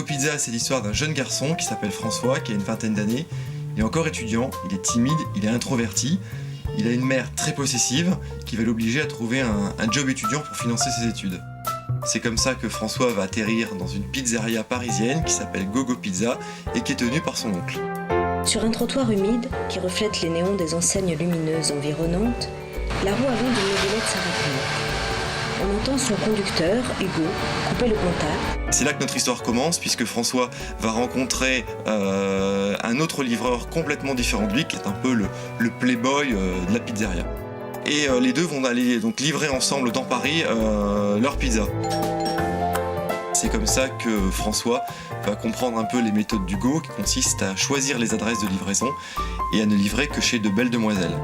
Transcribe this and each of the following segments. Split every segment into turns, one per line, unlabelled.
Pizza, c'est l'histoire d'un jeune garçon qui s'appelle François, qui a une vingtaine d'années. Il est encore étudiant, il est timide, il est introverti. Il a une mère très possessive qui va l'obliger à trouver un job étudiant pour financer ses études. C'est comme ça que François va atterrir dans une pizzeria parisienne qui s'appelle Gogo Pizza et qui est tenue par son oncle.
Sur un trottoir humide qui reflète les néons des enseignes lumineuses environnantes, la roue avant d'une mobilette s'arrête. On entend son conducteur, Hugo, couper le contact.
C'est là que notre histoire commence, puisque François va rencontrer un autre livreur complètement différent de lui, qui est un peu le playboy de la pizzeria. Et les deux vont aller donc livrer ensemble dans Paris leur pizza. C'est comme ça que François va comprendre un peu les méthodes d'Hugo, qui consistent à choisir les adresses de livraison et à ne livrer que chez de belles demoiselles.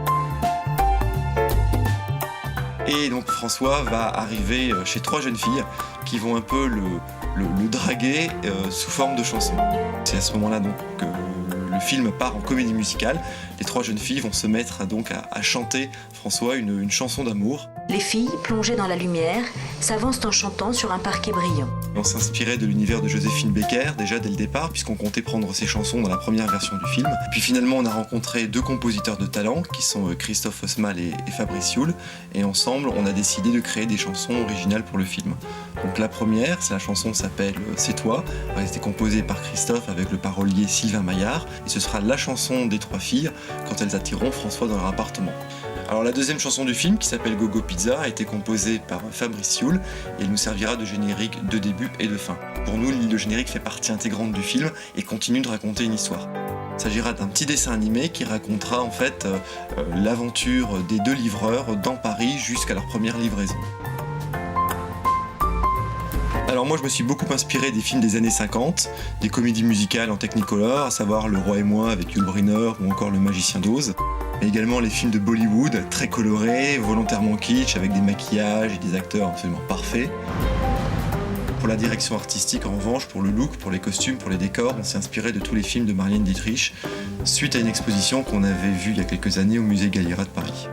Et donc François va arriver chez 3 jeunes filles qui vont un peu le draguer sous forme de chansons. C'est à ce moment-là donc que le film part en comédie musicale. Les 3 jeunes filles vont se mettre donc à chanter François une chanson d'amour.
Les filles, plongées dans la lumière, s'avancent en chantant sur un parquet brillant.
On s'inspirait de l'univers de Joséphine Baker déjà dès le départ, puisqu'on comptait prendre ses chansons dans la première version du film. Puis finalement on a rencontré 2 compositeurs de talent qui sont Christophe Osmal et Fabrice Youl, et ensemble on a décidé de créer des chansons originales pour le film. Donc la première, la chanson s'appelle C'est toi, elle a été composée par Christophe avec le parolier Sylvain Maillard, et ce sera la chanson des 3 filles quand elles attireront François dans leur appartement. Alors la deuxième chanson du film, qui s'appelle Gogo Pizza, a été composée par Fabrice Youl et elle nous servira de générique de début et de fin. Pour nous, le générique fait partie intégrante du film et continue de raconter une histoire. Il s'agira d'un petit dessin animé qui racontera en fait l'aventure des 2 livreurs dans Paris jusqu'à leur première livraison. Alors moi je me suis beaucoup inspiré des films des années 50, des comédies musicales en Technicolor, à savoir Le Roi et moi avec Yul Brynner ou encore Le Magicien d'Oz, mais également les films de Bollywood, très colorés, volontairement kitsch, avec des maquillages et des acteurs absolument parfaits. Pour la direction artistique en revanche, pour le look, pour les costumes, pour les décors, on s'est inspiré de tous les films de Marlène Dietrich, suite à une exposition qu'on avait vue il y a quelques années au musée Galliera de Paris.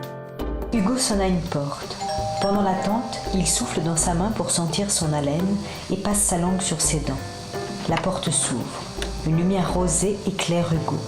Hugo sonne à une porte. Pendant l'attente, il souffle dans sa main pour sentir son haleine et passe sa langue sur ses dents. La porte s'ouvre. Une lumière rosée éclaire Hugo.